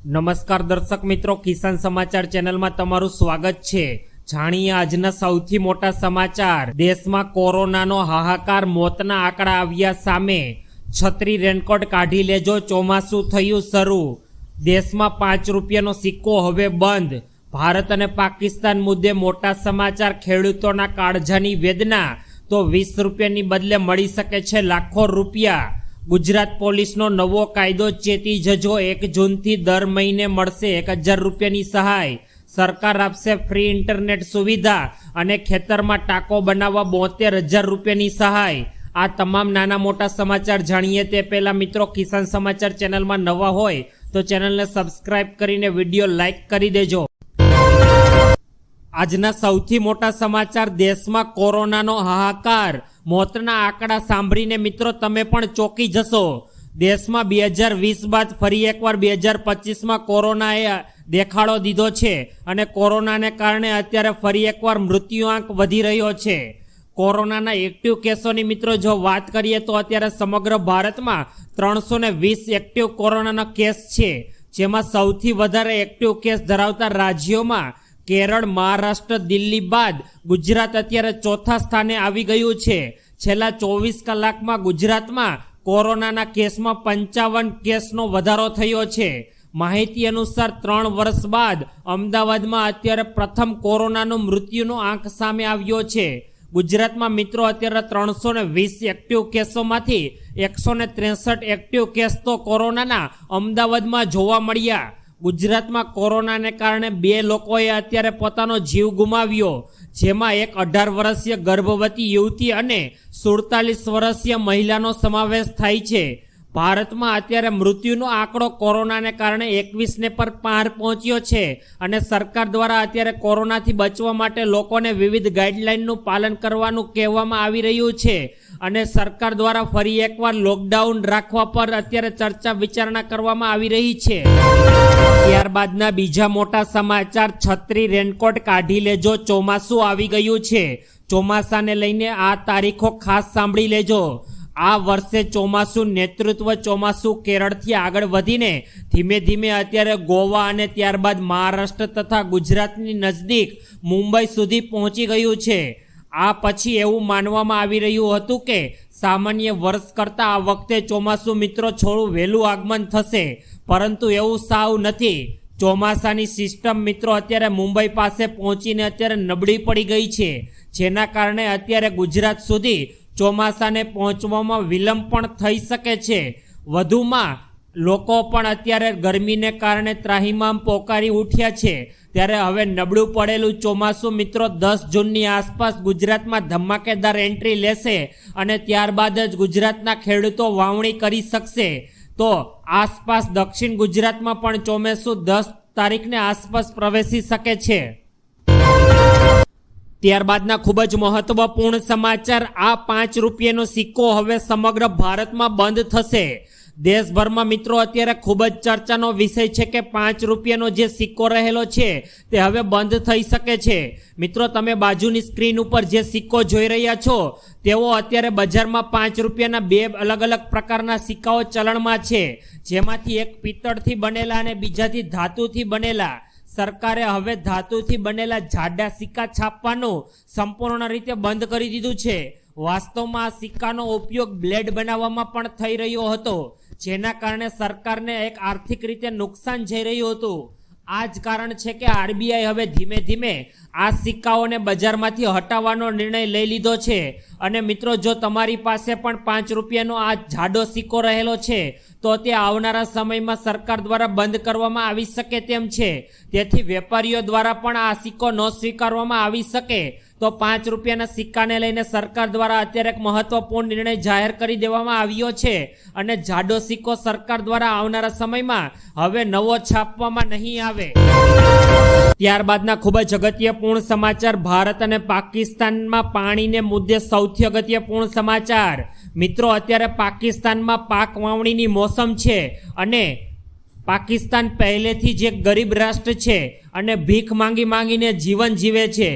નમસ્કાર દર્શક મિત્રો, કિસાન સમાચાર ચેનલમાં તમારું સ્વાગત છે। જાણીએ આજના સૌથી મોટા સમાચાર। દેશમાં કોરોનાનો હાહાકાર, મોતના આંકડા આવ્યા સામે। છત્રી રેનકોટ કાઢી લેજો, ચોમાસું થયું શરૂ। દેશમાં 5 રૂપિયાનો સિક્કો હવે બંધ। ભારત અને પાકિસ્તાન મુદ્દે મોટા સમાચાર। ખેડૂતોના કાળજાની વેદના, તો 20 રૂપિયાની બદલે મળી શકે છે લાખો રૂપિયા। ગુજરાત પોલીસનો નવો કાયદો, ચેતી જજો। 1 જૂનથી દર મહિને મળશે 1000 રૂપિયાની સહાય। સરકાર આપશે ફ્રી ઇન્ટરનેટ સુવિધા અને ખેતરમાં ટાંકો બનાવવા 72000 રૂપિયાની સહાય। આ તમામ નાના મોટા સમાચાર જાણીએ તે પહેલા મિત્રો, કિસાન સમાચાર ચેનલમાં નવા હોય તો ચેનલને સબસ્ક્રાઇબ કરીને વિડીયો લાઈક કરી દેજો। આજના સૌથી મોટા સમાચાર। દેશમાં કોરોનાનો હાહાકાર, મોતના આંકડા સાંભળીને મિત્રો તમે પણ ચોંકી જશો। દેશમાં 2020 બાદ ફરી એકવાર 2025માં કોરોનાએ દેખાડો દીધો છે અને કોરોનાને કારણે અત્યારે ફરી એકવાર મૃત્યુઆંક વધી રહ્યો છે। કોરોનાના એક્ટિવ કેસોની મિત્રો જો વાત કરીએ તો અત્યારે સમગ્ર ભારતમાં 320 એક્ટિવ કોરોનાના કેસ છે, જેમાં સૌથી વધારે એક્ટિવ કેસ ધરાવતા રાજ્યોમાં કેરળ, મહારાષ્ટ્ર, દિલ્હી બાદ ગુજરાત અત્યારે ચોથા સ્થાને આવી ગયું છે। છેલ્લા 24 કલાકમાં ગુજરાતમાં કોરોનાના કેસમાં 55 કેસનો વધારો થયો છે। માહિતી અનુસાર 3 વર્ષ બાદ અમદાવાદમાં અત્યારે પ્રથમ કોરોનાનો મૃત્યુનો આંક સામે આવ્યો છે। ગુજરાતમાં મિત્રો અત્યારે 320 એક્ટિવ કેસોમાંથી 163 એક્ટિવ કેસ તો કોરોનાના અમદાવાદમાં જોવા મળ્યા। ગુજરાતમાં કોરોનાને કારણે 2 લોકોએ અત્યારે પોતાનો જીવ ગુમાવ્યો, જેમાં એક 18 વર્ષીય ગર્ભવતી યુવતી અને 47 વર્ષીય મહિલાનો સમાવેશ થાય છે। ભારતમાં અત્યારે મૃત્યુનો આંકડો કોરોનાને કારણે 21ને પર પાર પહોંચ્યો છે અને સરકાર દ્વારા અત્યારે કોરોનાથી બચવા માટે લોકોને વિવિધ ગાઈડલાઈનનું પાલન કરવાનું કહેવામાં આવી રહ્યું છે અને સરકાર દ્વારા ફરી એકવાર લોકડાઉન રાખવા પર અત્યારે ચર્ચા વિચારણા કરવામાં આવી રહી છે। ત્યારબાદના બીજા મોટા સમાચાર। છત્રી રેનકોટ કાઢી લેજો, ચોમાસું આવી ગયું છે। ચોમાસાને લઈને આ તારીખો ખાસ સાંભળી લેજો। આ વર્ષે ચોમાસું નેતૃત્વ ચોમાસું કેરળથી આગળ વધીને ધીમે ધીમે અત્યારે ગોવા અને ત્યારબાદ મહારાષ્ટ્ર તથા ગુજરાતની નજદીક મુંબઈ સુધી પહોંચી ગયું છે। આ પછી એવું માનવામાં આવી રહ્યું હતું કે સામાન્ય વર્ષ કરતાં આ વખતે ચોમાસું મિત્રો થોડું વહેલું આગમન થશે, પરંતુ એવું સાવ નથી। ચોમાસાની સિસ્ટમ મિત્રો અત્યારે મુંબઈ પાસે પહોંચીને અત્યારે નબળી પડી ગઈ છે, જેના કારણે અત્યારે ગુજરાત સુધી ચોમાસાને પહોંચવામાં વિલંબ પણ થઈ શકે છે। વધુમાં લોકો પણ અત્યારે ગરમીને કારણે ત્રાહિમામ પોકારી ઉઠ્યા છે, ત્યારે હવે નબળું પડેલું ચોમાસું મિત્રો 10 જૂનની આસપાસ ગુજરાતમાં ધમાકેદાર એન્ટ્રી લેશે અને ત્યારબાદ જ ગુજરાતના ખેડૂતો વાવણી કરી શકશે। તો આસપાસ દક્ષિણ ગુજરાતમાં પણ ચોમાસું 10 તારીખને આસપાસ પ્રવેશી શકે છે। ત્યારબાદના ખૂબ જ મહત્વપૂર્ણ સમાચાર। આ 5 રૂપિયાનો સિક્કો હવે સમગ્ર ભારતમાં બંધ થશે। દેશભરમાં મિત્રો અત્યારે ખૂબ જ ચર્ચાનો વિષય છે કે 5 રૂપિયાનો જે સિક્કો રહેલો છે તે હવે બંધ થઈ શકે છે। મિત્રો તમે બાજુની સ્ક્રીન ઉપર જે સિક્કો જોઈ રહ્યા છો તેઓ અત્યારે બજારમાં 5 રૂપિયાના 2 અલગ અલગ પ્રકારના સિક્કાઓ ચલણમાં છે, જેમાંથી એક પિત્તળથી બનેલા અને બીજાથી ધાતુથી બનેલા। સરકારે હવે ધાતુથી બનેલા જાડા સિક્કા છાપવાનું સંપૂર્ણ રીતે બંધ કરી દીધું છે। વાસ્તવમાં આ સિક્કાનો ઉપયોગ બ્લેડ બનાવવામાં પણ થઈ રહ્યો હતો, જેના કારણે સરકારને એક આર્થિક રીતે નુકસાન જઈ રહ્યું હતું। આ જ કારણ છે કે આરબીઆઈ હવે ધીમે ધીમે આ સિક્કાઓને બજારમાંથી હટાવવાનો નિર્ણય લઈ લીધો છે અને મિત્રો જો તમારી પાસે પણ 5 રૂપિયાનો આ જાડો સિક્કો રહેલો છે તો તે આવનારા સમયમાં સરકાર દ્વારા બંધ કરવામાં આવી શકે તેમ છે। તેથી વેપારીઓ દ્વારા પણ આ સિક્કો ન સ્વીકારવામાં આવી શકે તો 5 રૂપિયાના સિક્કાને લઈને સરકાર દ્વારા અત્યારે એક મહત્વપૂર્ણ નિર્ણય જાહેર કરી દેવામાં આવ્યો છે અને જાડો સિક્કો સરકાર દ્વારા આવનારા સમયમાં હવે નવો છાપવામાં નહીં આવે। ત્યારબાદના ખૂબ જ અગત્યપૂર્ણ સમાચાર। ભારત અને પાકિસ્તાનમાં પાણીને મુદ્દે સૌથી અગત્યપૂર્ણ સમાચાર। મિત્રો અત્યારે પાકિસ્તાનમાં પાક વાવણીની મોસમ છે અને પાકિસ્તાન પહેલેથી જ એક ગરીબ રાષ્ટ્ર છે અને ભીખ માંગીને જીવન જીવે છે।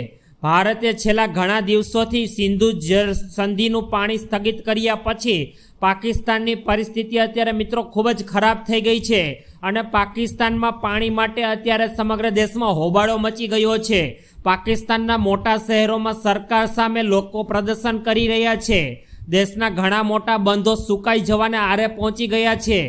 ભારતે છેલ્લા ઘણા દિવસોથી સિંધુ જળ સંધિનું પાણી સ્થગિત કર્યા પછી પાકિસ્તાનની પરિસ્થિતિ અત્યારે મિત્રો ખૂબ જ ખરાબ થઈ ગઈ છે અને પાકિસ્તાનમાં પાણી માટે અત્યારે સમગ્ર દેશમાં હોબાળો મચી ગયો છે. પાકિસ્તાનના મોટા શહેરોમાં સરકાર સામે લોકો પ્રદર્શન કરી રહ્યા છે. દેશના ઘણા મોટા બંધો સુકાઈ જવાને આરે પહોંચી ગયા છે.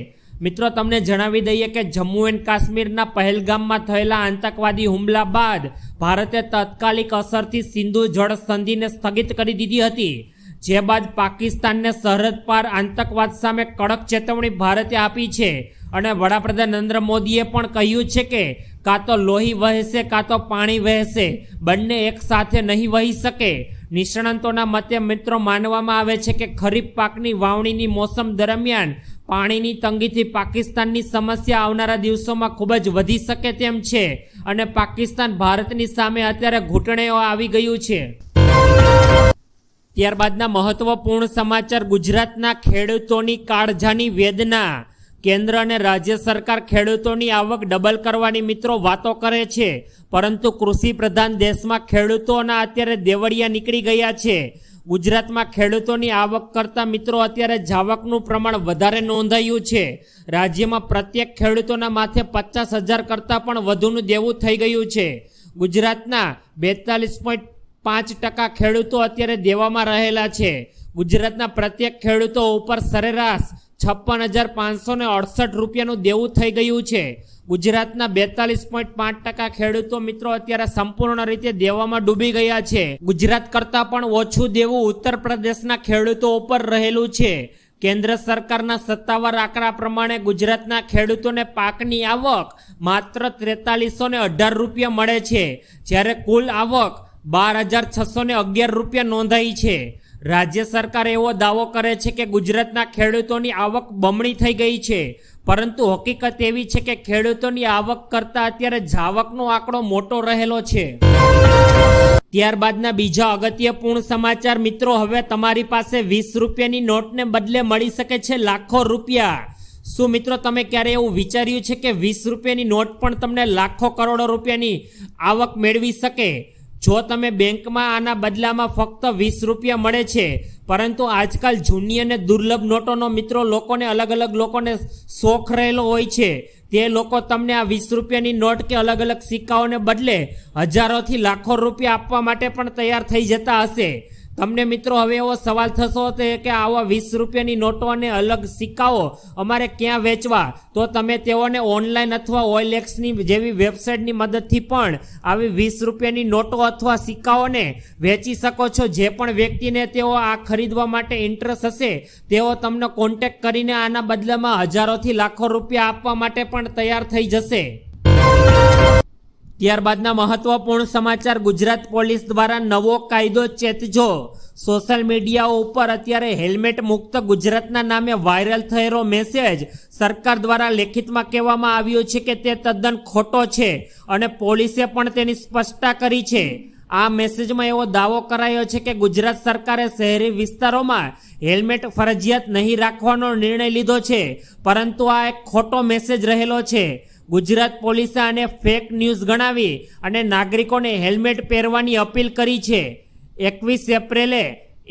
મિત્રો તમને જણાવી દઈએ કે જમ્મુ એન્ડ કાશ્મીરના પહેલગામમાં થયેલા આતંકવાદી હુમલા બાદ ભારતે તાત્કાલિક અસરથી સિંધુ જળ સંધિને સ્થગિત કરી દીધી હતી. જે બાદ પાકિસ્તાનને સરહદ પાર આતંકવાદ સામે કડક ચેતવણી ભારતે આપી છે અને વડાપ્રધાન નરેન્દ્ર મોદીએ પણ કહ્યું છે કે કાં તો લોહી વહેશે કાં તો પાણી વહેશે, બંને એક સાથે નહીં વહી શકે. નિષ્ણાંતોના મતે મિત્રો માનવામાં આવે છે કે ખરીફ પાકની વાવણીની મોસમ દરમિયાન પાણીની તંગીથી પાકિસ્તાનની સમસ્યા આવનારા દિવસોમાં ખૂબ જ વધી શકે તેમ છે અને પાકિસ્તાન ભારતની સામે અત્યારે ઘૂંટણે આવી ગયું છે. ત્યારબાદના મહત્વપૂર્ણ સમાચાર, ગુજરાતના ખેડૂતોની કાળજાની વેદના. કેન્દ્ર અને રાજ્ય સરકાર ખેડૂતોની આવક ડબલ કરવાની મિત્રો વાતો કરે છે, પરંતુ કૃષિ પ્રધાન દેશમાં ખેડૂતોના અત્યારે દેવળિયા નીકળી ગયા છે. ગુજરાતમાં ખેડૂતોની આવક કરતાં મિત્રો અત્યારે જાવકનું પ્રમાણ વધારે નોંધાયું છે. રાજ્યમાં પ્રત્યેક ખેડૂતોના માથે 50,000 કરતાં પણ વધુનું દેવું થઈ ગયું છે. ગુજરાતના 42.5% ખેડૂતો અત્યારે દેવામાં રહેલા છે. ગુજરાતના પ્રત્યેક ખેડૂતો ઉપર સરેરાશ 56,568 રૂપિયાનું દેવું થઈ ગયું છે. ગુજરાતના 42.5% ખેડૂતો મિત્રો અત્યારે સંપૂર્ણ રીતે દેવામાં ડૂબી ગયા છે. ગુજરાત કરતાં પણ ઓછું દેવું ઉત્તર પ્રદેશના ખેડૂતો ઉપર રહેલું છે. કેન્દ્ર સરકારના સત્તાવાર આંકડા પ્રમાણે ગુજરાતના ખેડૂતોને પાકની આવક માત્ર 4318 રૂપિયા મળે છે, જ્યારે કુલ આવક 12,611 રૂપિયા નોંધાઈ છે. રાજ્ય સરકાર એવો દાવો કરે છે કે ગુજરાતના ખેડૂતોની આવક બમણી થઈ ગઈ છે, પરંતુ હકીકત એવી છે કે ખેડૂતોની આવક કરતાં અત્યારે જાવકનો આંકડો મોટો રહેલો છે. ત્યારબાદના બીજા અગત્યપૂર્ણ સમાચાર મિત્રો, હવે તમારી પાસે 20 રૂપિયાની નોટને બદલે મળી શકે છે લાખો રૂપિયા. શું મિત્રો તમે ક્યારે એવું વિચાર્યું છે કે 20 રૂપિયાની નોટ પણ તમને લાખો કરોડો રૂપિયાની આવક મેળવી શકે? જો તમે બેંકમાં આના બદલામાં ફક્ત 20 રૂપિયા મળે છે, પરંતુ આજકાલ જૂની અને દુર્લભ નોટોનો મિત્રો લોકોને અલગ અલગ લોકોને શોખ રહેલો હોય છે. તે લોકો તમને આ 20 રૂપિયાની નોટ કે અલગ અલગ સિક્કાઓને બદલે હજારોથી લાખો રૂપિયા આપવા માટે પણ તૈયાર થઈ જતા હશે. તમને મિત્રો હવે એવો સવાલ થતો હતો કે આવા 20 રૂપિયાની નોટો અને અલગ સિક્કાઓ અમારે ક્યાં વેચવા? તો તમે તેઓને ઓનલાઈન અથવા OLXની જેવી વેબસાઇટની મદદથી પણ આવી 20 રૂપિયાની નોટો અથવા સિક્કાઓને વેચી શકો છો. જે પણ વ્યક્તિને તેઓ આ ખરીદવા માટે ઇન્ટરેસ્ટ હશે તેઓ તમને કોન્ટેક્ટ કરીને આના બદલામાં હજારોથી લાખો રૂપિયા આપવા માટે પણ તૈયાર થઈ જશે. ત્યારબાદના મહત્વપૂર્ણ સમાચાર, ગુજરાત પોલીસ દ્વારા નવો કાયદો ચેતજો. સોશિયલ મીડિયા ઉપર અત્યારે હેલ્મેટ મુક્ત ગુજરાતના નામે વાયરલ થયેલો મેસેજ સરકાર દ્વારા લેખિતમાં કહેવામાં આવ્યો છે કે તે તદ્દન ખોટો છે અને પોલીસે પણ તેની સ્પષ્ટતા કરી છે. આ મેસેજમાં એવો દાવો કરાયો છે કે ગુજરાત સરકારે શહેરી વિસ્તારોમાં હેલ્મેટ ફરજિયાત નહીં રાખવાનો નિર્ણય લીધો છે, પરંતુ આ એક ખોટો મેસેજ રહેલો છે. ગુજરાત પોલીસે આને ફેક ન્યૂઝ ગણાવી અને નાગરિકોને હેલ્મેટ પહેરવાની અપીલ કરી છે. 21 એપ્રિલે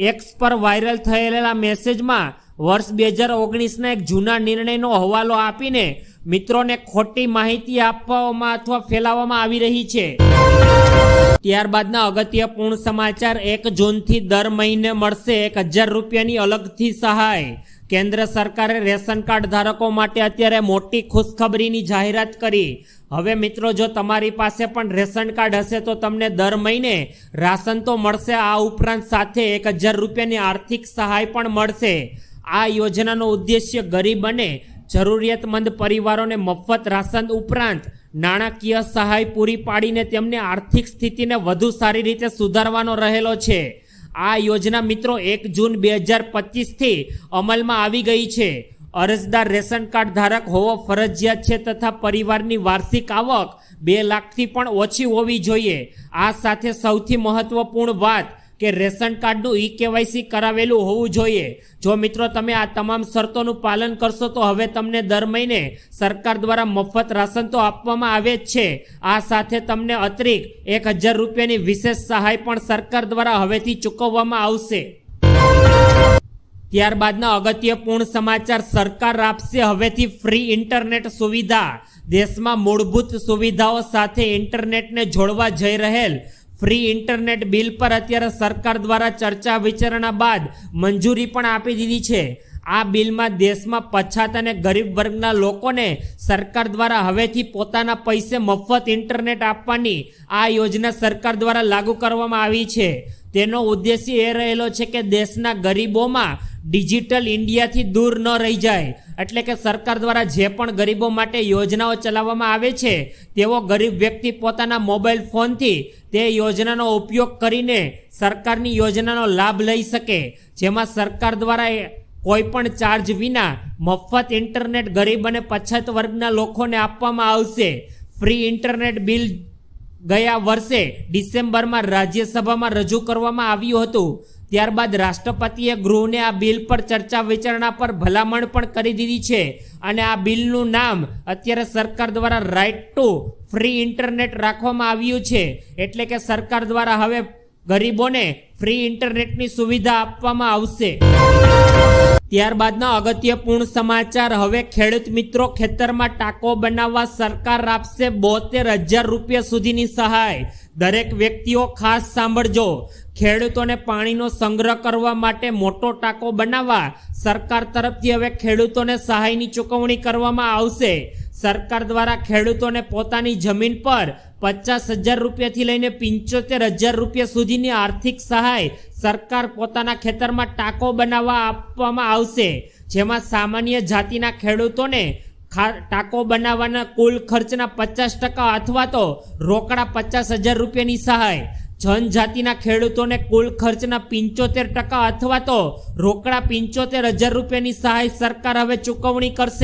એક્સ પર વાયરલ થયેલા મેસેજમાં વર્ષ 2019ના એક જૂના નિર્ણયનો હવાલો આપીને મિત્રોને ખોટી માહિતી આપવામાં અથવા ફેલાવવામાં આવી રહી છે. ત્યારબાદના અગત્યપૂર્ણ સમાચાર, 1 જૂનથી દર મહિને મળશે 1,000 રૂપિયાની અલગથી સહાય. કેન્દ્ર સરકારે રેશન કાર્ડ ધારકો માટે અત્યારે મોટી ખુશખબરીની જાહેરાત કરી. હવે મિત્રો જો તમારી પાસે પણ રેશન કાર્ડ હશે તો તમને દર મહિને રાશન તો મળશે, આ ઉપરાંત સાથે 1,000 રૂપિયાની આર્થિક સહાય પણ મળશે. આ યોજનાનો ઉદ્દેશ્ય ગરીબ અને જરૂરિયાતમંદ પરિવારોને મફત રાશન ઉપરાંત નાણાકીય સહાય પૂરી પાડીને તેમની આર્થિક સ્થિતિને વધુ સારી રીતે સુધારવાનો રહેલો છે. આ યોજના મિત્રો 1 જૂન 2025થી અમલમાં આવી ગઈ છે. અરજદાર રેશન કાર્ડ ધારક હોવો ફરજિયાત છે તથા પરિવારની વાર્ષિક આવક 2 લાખથી પણ ઓછી હોવી જોઈએ. આ સાથે સૌથી મહત્વપૂર્ણ વાત, કે રેશન કાર્ડનું ઈ-કેવાયસી કરાવેલું હોવું જોઈએ. જો મિત્રો તમે આ તમામ શરતોનું પાલન કરશો તો હવે તમને દર મહિને સરકાર દ્વારા મફત રાશન તો આપવામાં આવે જ છે. આ સાથે તમને અતિરિક્ત 1000 રૂપિયાની વિશેષ સહાય પણ સરકાર દ્વારા હવેથી ચૂકવવામાં આવશે. ત્યારબાદના અગત્યપૂર્ણ સમાચાર, સરકાર આપશે હવેથી ફ્રી ઇન્ટરનેટ સુવિધા. દેશમાં મૂળભૂત સુવિધાઓ સાથે ઇન્ટરનેટને જોડવા જઈ રહેલ ફ્રી ઇન્ટરનેટ બિલ પર અત્યારે સરકાર દ્વારા ચર્ચા વિચારણા બાદ મંજૂરી પણ આપી દીધી છે. આ બિલમાં દેશમાં પછાત અને ગરીબ વર્ગના લોકોને સરકાર દ્વારા હવેથી પોતાના પૈસે મફત ઇન્ટરનેટ આપવાની આ યોજના સરકાર દ્વારા લાગુ કરવામાં આવી છે. તેનો ઉદ્દેશ્ય એ રહેલો છે કે દેશના ગરીબોમાં ડિજિટલ ઇન્ડિયાથી દૂર ન રહી જાય. એટલે કે સરકાર દ્વારા જે પણ ગરીબો માટે યોજનાઓ ચલાવવામાં આવે છે તેવો ગરીબ વ્યક્તિ પોતાના મોબાઈલ ફોનથી તે યોજનાનો ઉપયોગ કરીને સરકારની યોજનાનો લાભ લઈ શકે, જેમાં સરકાર દ્વારા કોઈ પણ ચાર્જ વિના મફત ઇન્ટરનેટ ગરીબ અને પછાત વર્ગના લોકોને આપવામાં આવશે. ફ્રી ઇન્ટરનેટ બિલ ગયા વર્ષે ડિસેમ્બરમાં રાજ્યસભામાં રજૂ કરવામાં આવ્યું હતું. ત્યારબાદ રાષ્ટ્રપતિએ ગૃહને આ બિલ પર ચર્ચા વિચારણા પર ભલામણ પણ કરી દીધી છે અને આ બિલનું નામ અત્યારે સરકાર દ્વારા રાઇટ ટુ ફ્રી ઇન્ટરનેટ રાખવામાં આવ્યું છે. એટલે કે સરકાર દ્વારા હવે ગરીબોને ફ્રી ઇન્ટરનેટની સુવિધા આપવામાં આવશે. ત્યારબાદના અગત્યપૂર્ણ સમાચાર, હવે ખેડૂત મિત્રો ખેતરમાં ટાંકો બનાવવા સરકાર આપશે 72,000 રૂપિયા સુધીની સહાય. દરેક વ્યક્તિઓ ખાસ સાંભળજો. ખેડૂતોને પાણીનો સંગ્રહ કરવા માટે મોટો ટાંકો બનાવવા સરકાર તરફથી હવે ખેડૂતોને સહાયની ચૂકવણી કરવામાં આવશે. સરકાર દ્વારા ખેડૂતોને પોતાની જમીન પર 50,000 રૂપિયાથી લઈને 75,000 રૂપિયા સુધીની આર્થિક સહાય સરકાર પોતાના ખેતરમાં ટાંકો બનાવવા આપવામાં આવશે. જેમાં સામાન્ય જાતિના ખેડૂતોને ટાંકો બનાવવાના કુલ ખર્ચના 50% અથવા તો રોકડા 50,000 રૂપિયાની સહાય, જનજાતિના ખેડૂતોને કુલ ખર્ચના 75% અથવા તો રોકડા 75,000 રૂપિયાની સહાય સરકાર હવે ચૂકવણી કરશે.